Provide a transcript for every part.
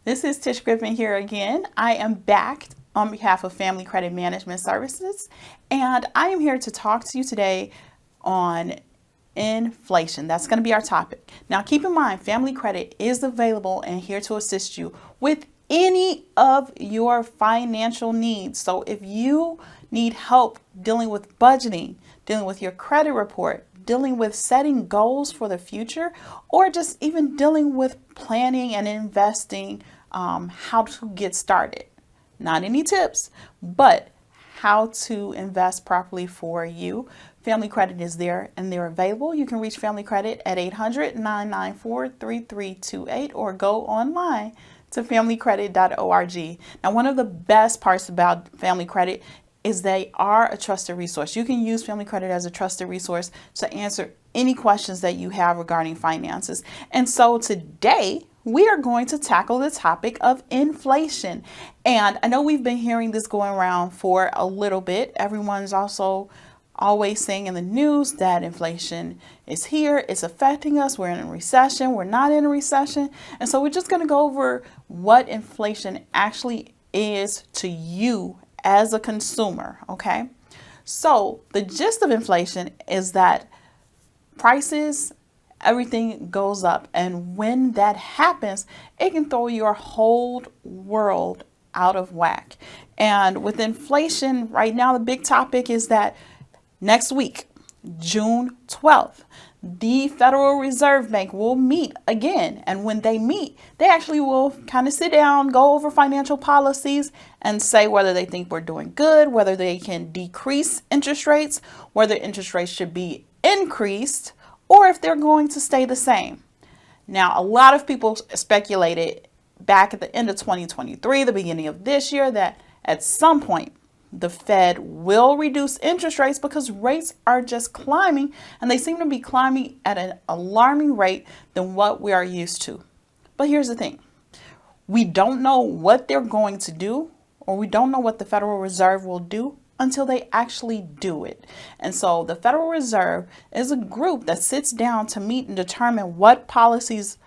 This is Tish Griffin here again. I am back on behalf of Family Credit Management Services, and I am here to talk to you today on inflation. That's going to be our topic. Now, keep in mind, Family Credit is available and here to assist you with any of your financial needs. So if you need help dealing with budgeting, dealing with your credit report, dealing with setting goals for the future, or just even dealing with planning and investing, how to get started. Not any tips, but how to invest properly for you. Family Credit is there and they're available. You can reach Family Credit at 800-994-3328 or go online to familycredit.org. Now, one of the best parts about Family Credit is they are a trusted resource. You can use Family Credit as a trusted resource to answer any questions that you have regarding finances. And so today we are going to tackle the topic of inflation. And I know we've been hearing this going around for a little bit. Everyone's also always saying in the news that inflation is here, it's affecting us, we're in a recession, we're not in a recession. And so we're just going to go over what inflation actually is to you as a consumer, okay? So the gist of inflation is that prices, everything goes up. And when that happens, it can throw your whole world out of whack. And with inflation right now, the big topic is that next week, June 12th, the Federal Reserve Bank will meet again. And when they meet, they actually will kind of sit down, go over financial policies and say whether they think we're doing good, whether they can decrease interest rates, whether interest rates should be increased, or if they're going to stay the same. Now, a lot of people speculated back at the end of 2023, the beginning of this year, that at some point the Fed will reduce interest rates because rates are just climbing, and they seem to be climbing at an alarming rate than what we are used to. But here's the thing. We don't know what they're going to do, or we don't know what the Federal Reserve will do until they actually do it. And so the Federal Reserve is a group that sits down to meet and determine what policies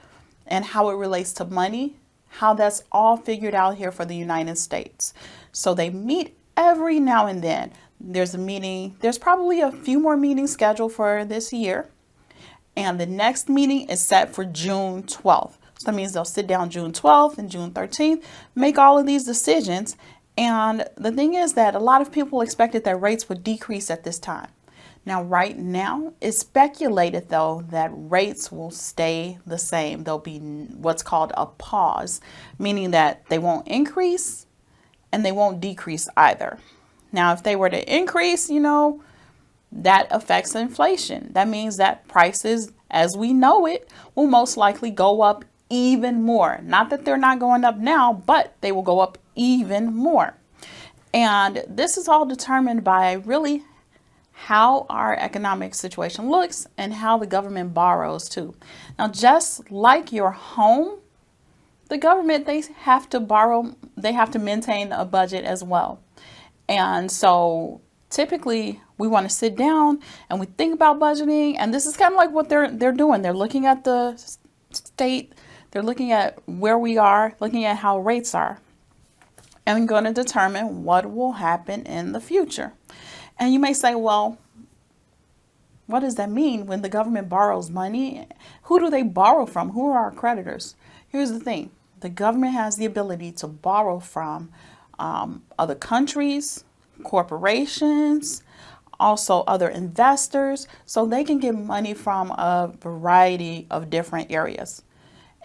and how it relates to money, how that's all figured out here for the United States. So they meet every now and then. There's a meeting, there's probably a few more meetings scheduled for this year. And the next meeting is set for June 12th. So that means they'll sit down June 12th and June 13th, make all of these decisions. And the thing is that a lot of people expected that rates would decrease at this time. Now, right now, it's speculated, though, that rates will stay the same. There'll be what's called a pause, meaning that they won't increase and they won't decrease either. Now, if they were to increase, that affects inflation. That means that prices, as we know it, will most likely go up even more. Not that they're not going up now, but they will go up even more. And this is all determined by really how our economic situation looks and how the government borrows too. Now, just like your home, the government, they have to borrow, they have to maintain a budget as well. And so typically we want to sit down and we think about budgeting, and this is kind of like what they're doing. They're looking at the state, they're looking at where we are, looking at how rates are, and going to determine what will happen in the future. And you may say, well, what does that mean when the government borrows money? Who do they borrow from? Who are our creditors? Here's the thing. The government has the ability to borrow from other countries, corporations, also other investors, so they can get money from a variety of different areas.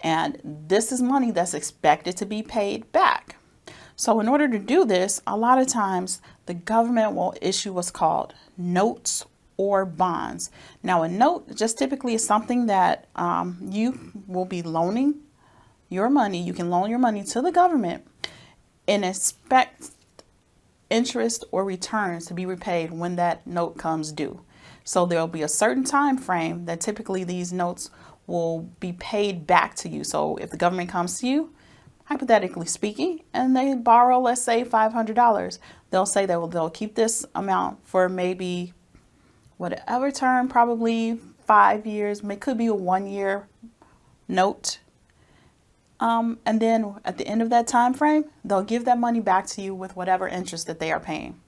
And this is money that's expected to be paid back. So in order to do this, a lot of times the government will issue what's called notes or bonds. Now, a note just typically is something that you will be loaning your money. You can loan your money to the government and expect interest or returns to be repaid when that note comes due. So there'll be a certain time frame that typically these notes will be paid back to you. So if the government comes to you, hypothetically speaking, and they borrow, let's say $500, they'll say that they'll keep this amount for maybe whatever term, probably 5 years, it could be a 1 year note. And then at the end of that time frame, they'll give that money back to you with whatever interest that they are paying.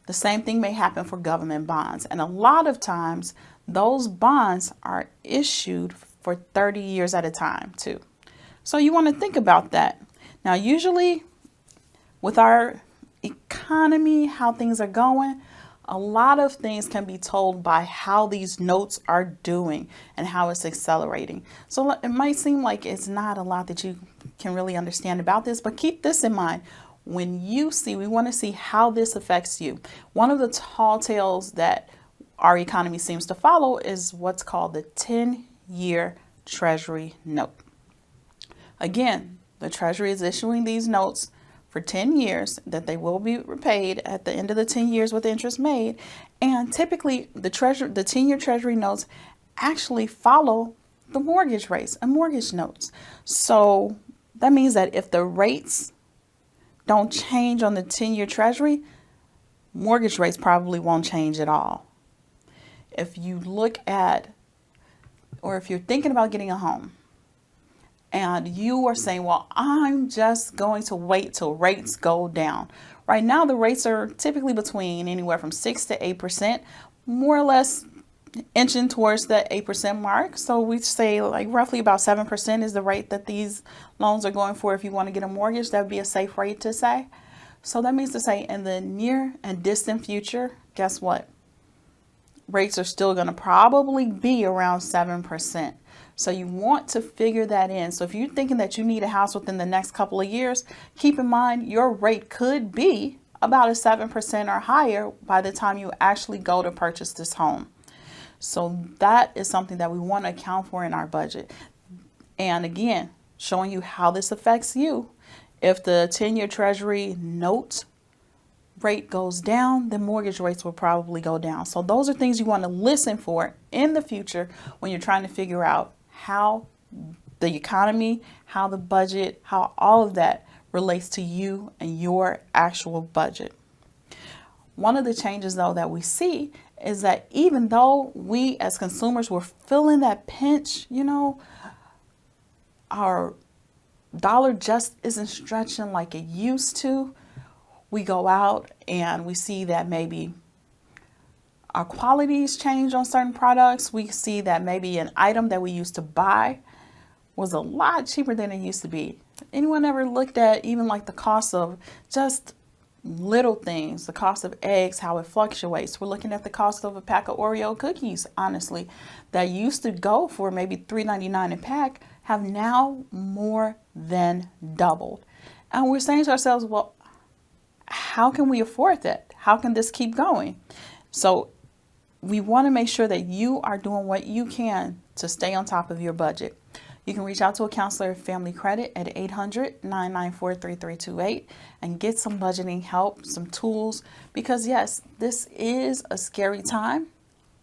The same thing may happen for government bonds. And a lot of times, those bonds are issued for 30 years at a time, too. So you want to think about that. Now, usually with our economy, how things are going, a lot of things can be told by how these notes are doing and how it's accelerating. So it might seem like it's not a lot that you can really understand about this, but keep this in mind. When you see, we want to see how this affects you. One of the tall tales that our economy seems to follow is what's called the 10-year Treasury note. Again, the Treasury is issuing these notes for 10 years that they will be repaid at the end of the 10 years with interest made. And typically the 10-year Treasury notes actually follow the mortgage rates and mortgage notes. So that means that if the rates don't change on the 10-year Treasury, mortgage rates probably won't change at all. If you look at, or if you're thinking about getting a home, and you are saying, well, I'm just going to wait till rates go down. Right now, the rates are typically between anywhere from 6 to 8%, more or less inching towards the 8% mark. So we say like roughly about 7% is the rate that these loans are going for. If you want to get a mortgage, that would be a safe rate to say. So that means to say in the near and distant future, guess what? Rates are still going to probably be around 7%. So you want to figure that in. So if you're thinking that you need a house within the next couple of years, keep in mind your rate could be about a 7% or higher by the time you actually go to purchase this home. So that is something that we want to account for in our budget. And again, showing you how this affects you. If the 10-year Treasury note rate goes down, then mortgage rates will probably go down. So those are things you want to listen for in the future when you're trying to figure out how the economy, how the budget, how all of that relates to you and your actual budget. One of the changes, though, that we see is that even though we as consumers were feeling that pinch, our dollar just isn't stretching like it used to. We go out and we see that maybe our qualities change on certain products. We see that maybe an item that we used to buy was a lot cheaper than it used to be. Anyone ever looked at even like the cost of just little things, the cost of eggs, how it fluctuates? We're looking at the cost of a pack of Oreo cookies, honestly, that used to go for maybe $3.99 a pack, have now more than doubled. And we're saying to ourselves, well, how can we afford that? How can this keep going? So we want to make sure that you are doing what you can to stay on top of your budget. You can reach out to a counselor at Family Credit at 800-994-3328 and get some budgeting help, some tools, because yes, this is a scary time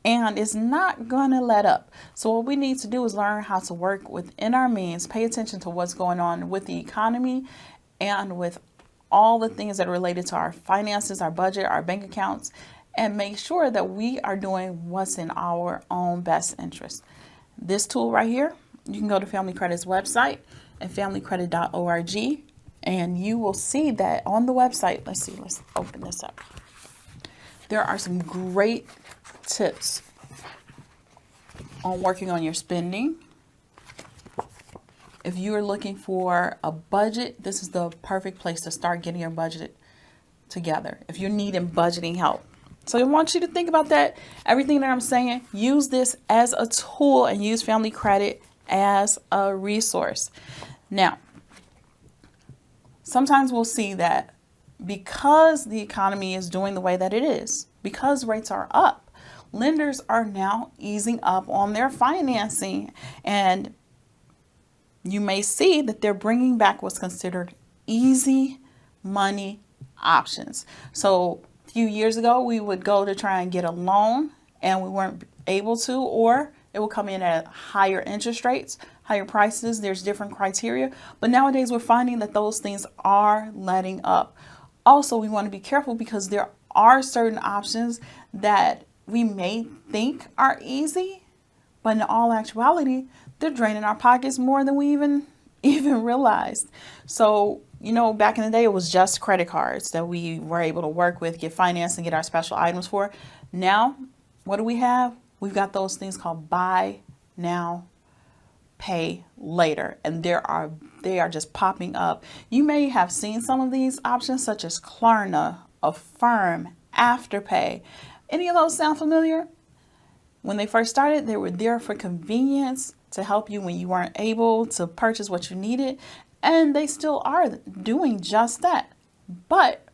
and it's not going to let up. So what we need to do is learn how to work within our means, pay attention to what's going on with the economy and with all the things that are related to our finances, our budget, our bank accounts, and make sure that we are doing what's in our own best interest. This tool right here, you can go to Family Credit's website at familycredit.org, and you will see that on the website. Let's open this up. There are some great tips on working on your spending. If you are looking for a budget, this is the perfect place to start getting your budget together. If you're needing budgeting help. So I want you to think about that. Everything that I'm saying, use this as a tool and use Family Credit as a resource. Now, sometimes we'll see that because the economy is doing the way that it is, because rates are up, lenders are now easing up on their financing, and you may see that they're bringing back what's considered easy money options. So a few years ago, we would go to try and get a loan and we weren't able to, or it will come in at higher interest rates, higher prices. There's different criteria. But nowadays, we're finding that those things are letting up. Also, we want to be careful because there are certain options that we may think are easy, but in all actuality, they're draining our pockets more than we even even realized. So, back in the day, it was just credit cards that we were able to work with, get financed, and get our special items for. Now, what do we have? We've got those things called buy now, pay later, and they are just popping up. You may have seen some of these options, such as Klarna, Affirm, Afterpay. Any of those sound familiar? When they first started, they were there for convenience, to help you when you weren't able to purchase what you needed, and they still are doing just that. But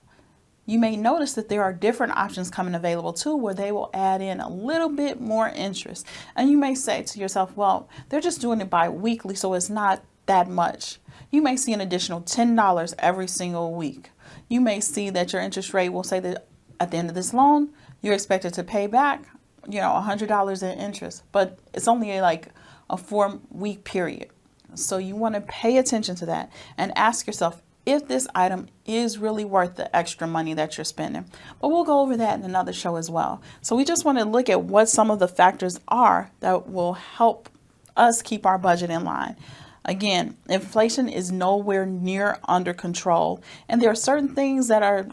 you may notice that there are different options coming available too, where they will add in a little bit more interest. And you may say to yourself, well, they're just doing it bi-weekly, so it's not that much. You may see an additional $10 every single week. You may see that your interest rate will say that at the end of this loan, you're expected to pay back, $100 in interest, but it's only like a 4-week period. So you want to pay attention to that and ask yourself if this item is really worth the extra money that you're spending. But we'll go over that in another show as well. So we just want to look at what some of the factors are that will help us keep our budget in line. Again, inflation is nowhere near under control. And there are certain things that are,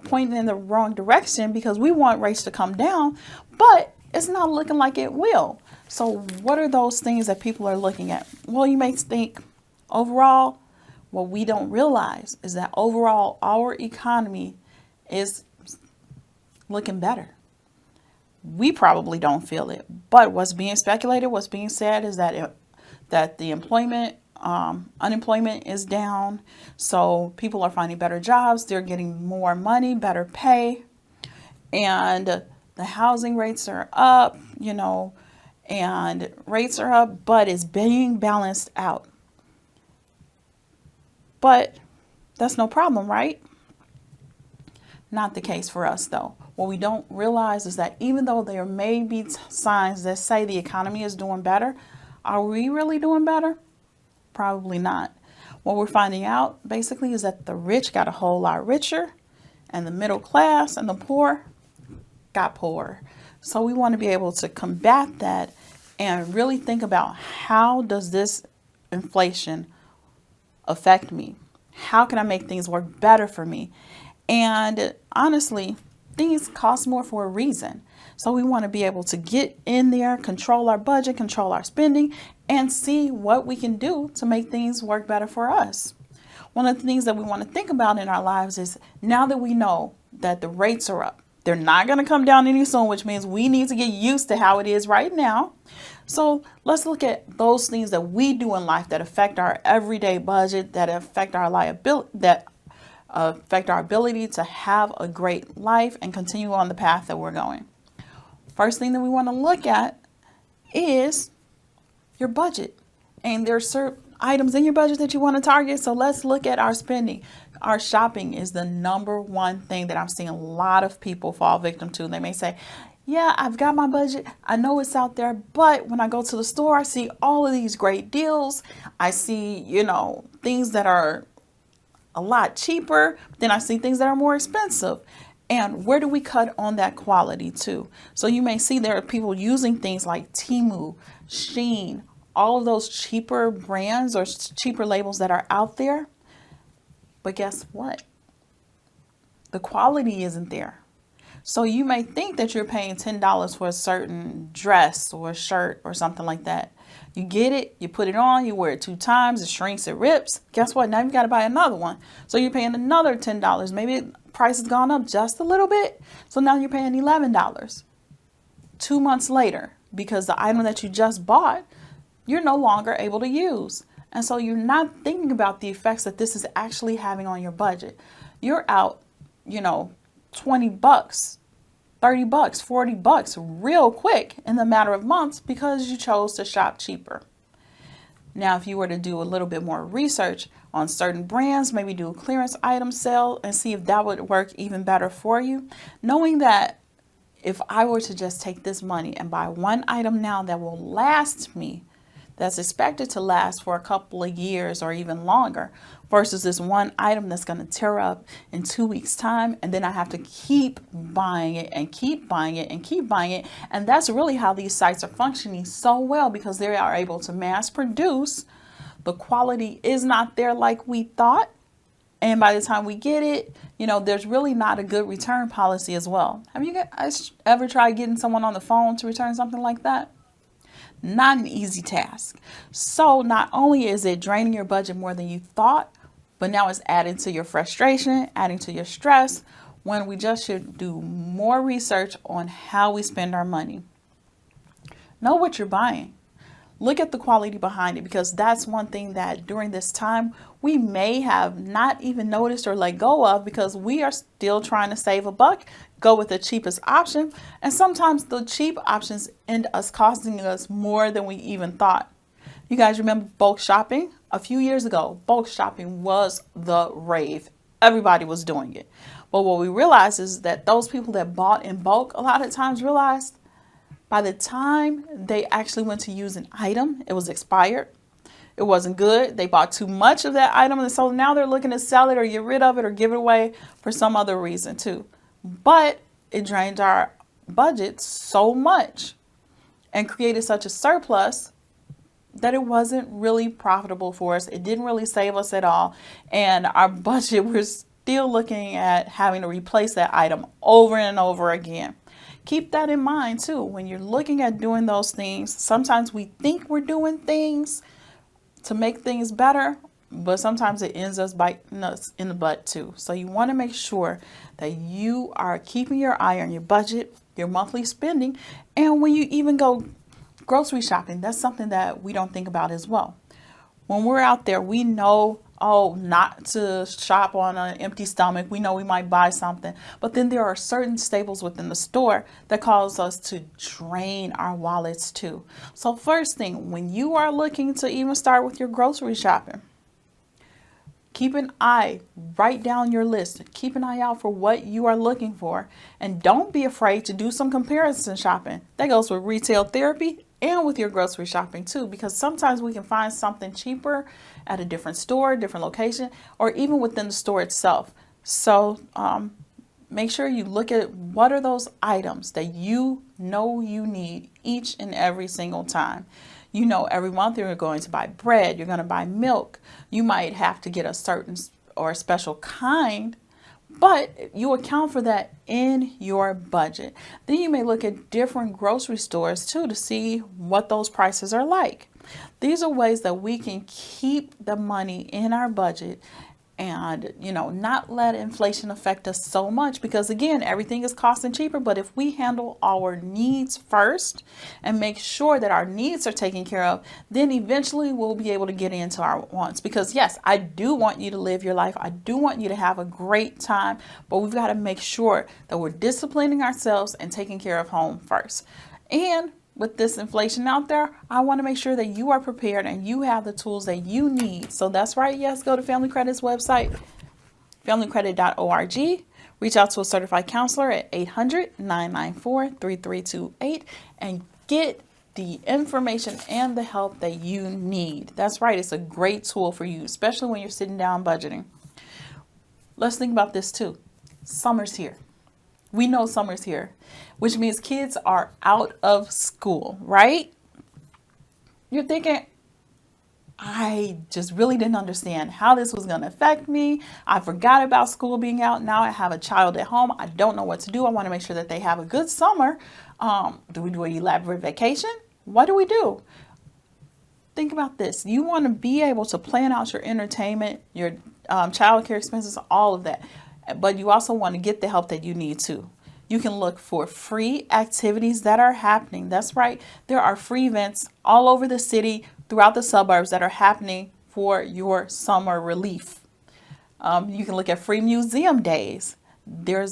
pointing in the wrong direction, because we want rates to come down, but it's not looking like it will. So what are those things that people are looking at? Well, you may think overall, what we don't realize is that overall our economy is looking better. We probably don't feel it, but what's being speculated, what's being said is that the unemployment is down. So people are finding better jobs. They're getting more money, better pay, and the housing rates are up, and rates are up, but it's being balanced out. But that's no problem, right? Not the case for us, though. What we don't realize is that even though there may be signs that say the economy is doing better, are we really doing better? Probably not. What we're finding out basically is that the rich got a whole lot richer, and the middle class and the poor got poorer. So we want to be able to combat that and really think about, how does this inflation affect me? How can I make things work better for me? And honestly, things cost more for a reason. So we want to be able to get in there, control our budget, control our spending, and see what we can do to make things work better for us. One of the things that we want to think about in our lives is, now that we know that the rates are up, they're not going to come down any soon, which means we need to get used to how it is right now. So let's look at those things that we do in life that affect our everyday budget, that affect our liability, that affect our ability to have a great life and continue on the path that we're going. First thing that we want to look at is your budget. And there's certain items in your budget that you want to target. So let's look at our spending. Our shopping is the number one thing that I'm seeing a lot of people fall victim to. They may say, yeah, I've got my budget. I know it's out there, but when I go to the store, I see all of these great deals. I see, things that are a lot cheaper. Then I see things that are more expensive. And where do we cut on that quality too? So you may see there are people using things like Temu, Shein, all of those cheaper brands or cheaper labels that are out there. But guess what? The quality isn't there. So you may think that you're paying $10 for a certain dress or a shirt or something like that. You get it, you put it on, you wear it 2 times, it shrinks, it rips. Guess what? Now you've got to buy another one. So you're paying another $10. Maybe the price has gone up just a little bit. So now you're paying $11. 2 months later, because the item that you just bought, you're no longer able to use. And so you're not thinking about the effects that this is actually having on your budget. You're out, $20, $30, $40 real quick in the matter of months because you chose to shop cheaper. Now, if you were to do a little bit more research on certain brands, maybe do a clearance item sale and see if that would work even better for you, knowing that if I were to just take this money and buy one item now that will last me, that's expected to last for a couple of years or even longer, versus this one item that's going to tear up in 2 weeks' time, and then I have to keep buying it and keep buying it and keep buying it. And that's really how these sites are functioning so well, because they are able to mass produce the quality is not there like we thought. And by the time we get it, there's really not a good return policy as well. Have you guys ever tried getting someone on the phone to return something like that? Not an easy task. So not only is it draining your budget more than you thought, but now it's adding to your frustration, adding to your stress, when we just should do more research on how we spend our money. Know what you're buying. Look at the quality behind it, because that's one thing that during this time we may have not even noticed or let go of, because we are still trying to save a buck, go with the cheapest option. And sometimes the cheap options end up costing us more than we even thought. You guys remember bulk shopping? A few years ago, bulk shopping was the rave. Everybody was doing it. But what we realized is that those people that bought in bulk a lot of times realized by the time they actually went to use an item, it was expired. It wasn't good. They bought too much of that item, and so now they're looking to sell it or get rid of it or give it away for some other reason too. But it drained our budget so much and created such a surplus that it wasn't really profitable for us. It didn't really save us at all. And our budget, we're still looking at having to replace that item over and over again. Keep that in mind too. When you're looking at doing those things, sometimes we think we're doing things to make things better, but sometimes it ends us biting us in the butt too. So you want to make sure that you are keeping your eye on your budget, your monthly spending, and when you even go grocery shopping, that's something that we don't think about as well. When we're out there, we know, not to shop on an empty stomach. We know we might buy something, but then there are certain staples within the store that cause us to drain our wallets too. So first thing, when you are looking to even start with your grocery shopping, keep an eye, write down your list, keep an eye out for what you are looking for, and don't be afraid to do some comparison shopping. That goes with retail therapy and with your grocery shopping too, because sometimes we can find something cheaper at a different store, different location, or even within the store itself. So make sure you look at what are those items that you know you need each and every single time. Every month you're going to buy bread, you're going to buy milk. You might have to get a certain or a special kind, but you account for that in your budget. Then you may look at different grocery stores too to see what those prices are like. These are ways that we can keep the money in our budget and, not let inflation affect us so much, because again, everything is costing cheaper. But if we handle our needs first and make sure that our needs are taken care of, then eventually we'll be able to get into our wants. Because yes, I do want you to live your life. I do want you to have a great time, but we've got to make sure that we're disciplining ourselves and taking care of home first. And with this inflation out there, I want to make sure that you are prepared and you have the tools that you need. So that's right. Yes, go to Family Credit's website, familycredit.org. Reach out to a certified counselor at 800-994-3328 and get the information and the help that you need. That's right. It's a great tool for you, especially when you're sitting down budgeting. Let's think about this too. Summer's here. We know summer's here, which means kids are out of school, right? You're thinking, I just really didn't understand how this was going to affect me. I forgot about school being out. Now I have a child at home. I don't know what to do. I want to make sure that they have a good summer. Do we do an elaborate vacation? What do we do? Think about this. You want to be able to plan out your entertainment, your childcare expenses, all of that. But you also want to get the help that you need too. You can look for free activities that are happening. That's right. There are free events all over the city, throughout the suburbs, that are happening for your summer relief. You can look at free museum days. There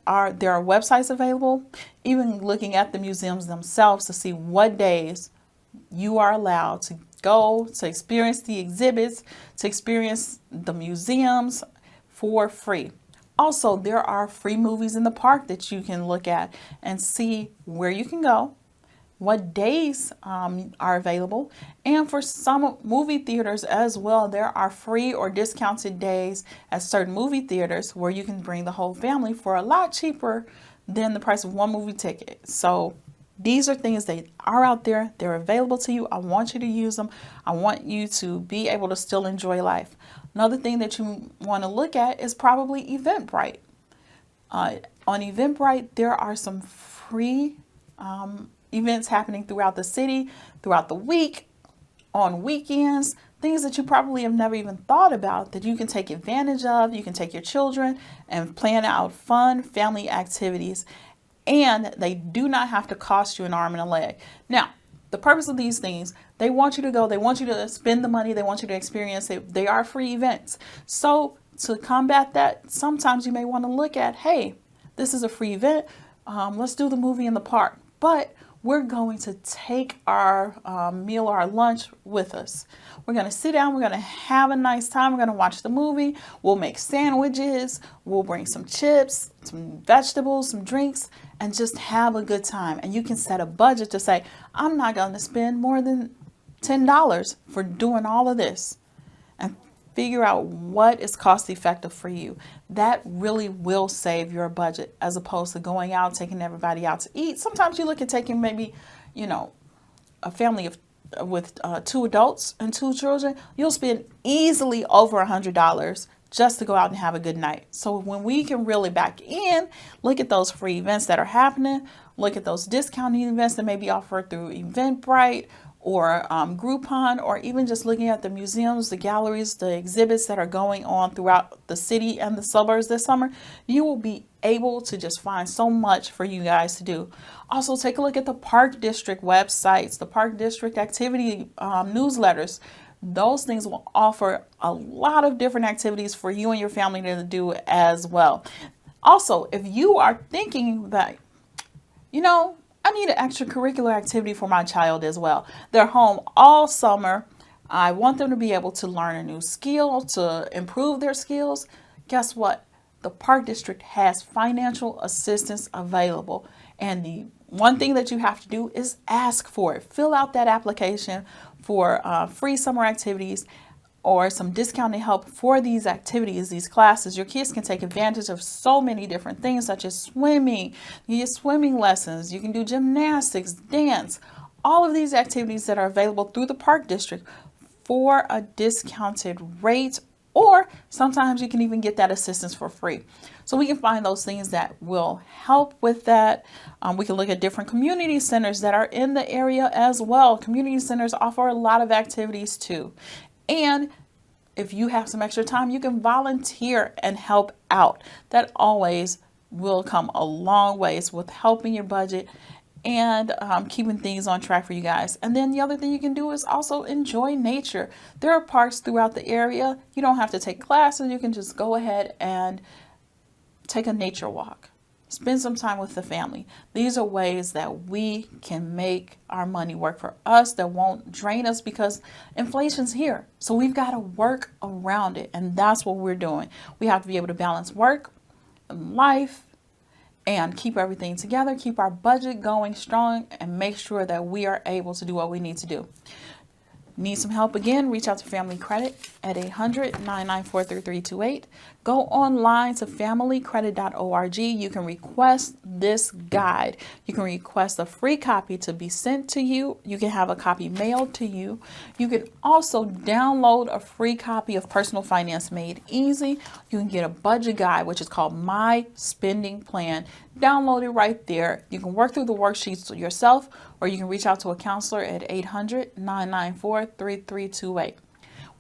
are websites available, even looking at the museums themselves to see what days you are allowed to go to experience the exhibits, to experience the museums for free. Also, there are free movies in the park that you can look at and see where you can go, what days are available. And for some movie theaters as well, there are free or discounted days at certain movie theaters where you can bring the whole family for a lot cheaper than the price of one movie ticket. So These are things that are out there. They're available to you. I want you to use them. I want you to be able to still enjoy life. Another thing that you want to look at is probably Eventbrite. On Eventbrite, there are some free events happening throughout the city, throughout the week, on weekends, things that you probably have never even thought about that you can take advantage of. You can take your children and plan out fun family activities, and they do not have to cost you an arm and a leg. Now, the purpose of these things, they want you to go, they want you to spend the money, they want you to experience it. They are free events. So to combat that, sometimes you may want to look at, hey, this is a free event. Let's do the movie in the park. But we're going to take our meal or our lunch with us. We're going to sit down. We're going to have a nice time. We're going to watch the movie. We'll make sandwiches. We'll bring some chips, some vegetables, some drinks, and just have a good time. And you can set a budget to say, I'm not going to spend more than $10 for doing all of this. And figure out what is cost effective for you. That really will save your budget as opposed to going out, taking everybody out to eat. Sometimes you look at taking maybe, a family with 2 adults and 2 children. You'll spend easily over $100 just to go out and have a good night. So when we can really back in, look at those free events that are happening, look at those discounted events that may be offered through Eventbrite or Groupon, or even just looking at the museums, the galleries, the exhibits that are going on throughout the city and the suburbs this summer, you will be able to just find so much for you guys to do. Also, take a look at the Park District websites, the Park District activity newsletters. Those things will offer a lot of different activities for you and your family to do as well. Also, if you are thinking that, I need an extracurricular activity for my child as well. They're home all summer. I want them to be able to learn a new skill, to improve their skills. Guess what? The Park District has financial assistance available. And the one thing that you have to do is ask for it. Fill out that application for free summer activities or some discounted help for these activities, these classes. Your kids can take advantage of so many different things, such as swimming. You get swimming lessons. You can do gymnastics, dance, all of these activities that are available through the Park District for a discounted rate, or sometimes you can even get that assistance for free. So we can find those things that will help with that. We can look at different community centers that are in the area as well. Community centers offer a lot of activities too. And if you have some extra time, you can volunteer and help out. That always will come a long ways with helping your budget and keeping things on track for you guys. And then the other thing you can do is also enjoy nature. There are parks throughout the area. You don't have to take classes. You can just go ahead and take a nature walk. Spend some time with the family. These are ways that we can make our money work for us, that won't drain us, because inflation's here. So we've got to work around it. And that's what we're doing. We have to be able to balance work and life and keep everything together, keep our budget going strong, and make sure that we are able to do what we need to do. Need some help again? Reach out to Family Credit at 800-994-3328. Go online to familycredit.org. You can request this guide. You can request a free copy to be sent to you. You can have a copy mailed to you. You can also download a free copy of Personal Finance Made Easy. You can get a budget guide, which is called My Spending Plan. Download it right there. You can work through the worksheets yourself, or you can reach out to a counselor at 800-994-3328.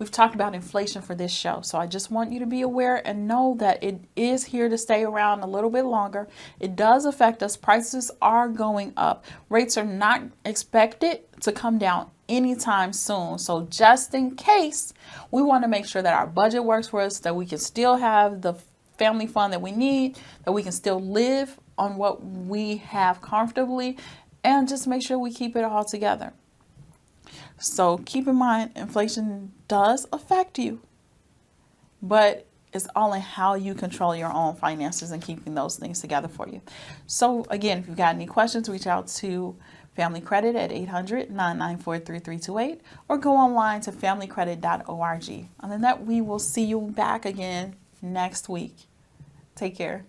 We've talked about inflation for this show, so I just want you to be aware and know that it is here to stay around a little bit longer. It does affect us. Prices are going up. Rates are not expected to come down anytime soon. So just in case, we want to make sure that our budget works for us, that we can still have the family fun that we need, that we can still live on what we have comfortably, and just make sure we keep it all together. So keep in mind, inflation does affect you, but it's all in how you control your own finances and keeping those things together for you. So again, if you've got any questions, reach out to Family Credit at 800-994-3328 or go online to familycredit.org. And then that we will see you back again next week. Take care.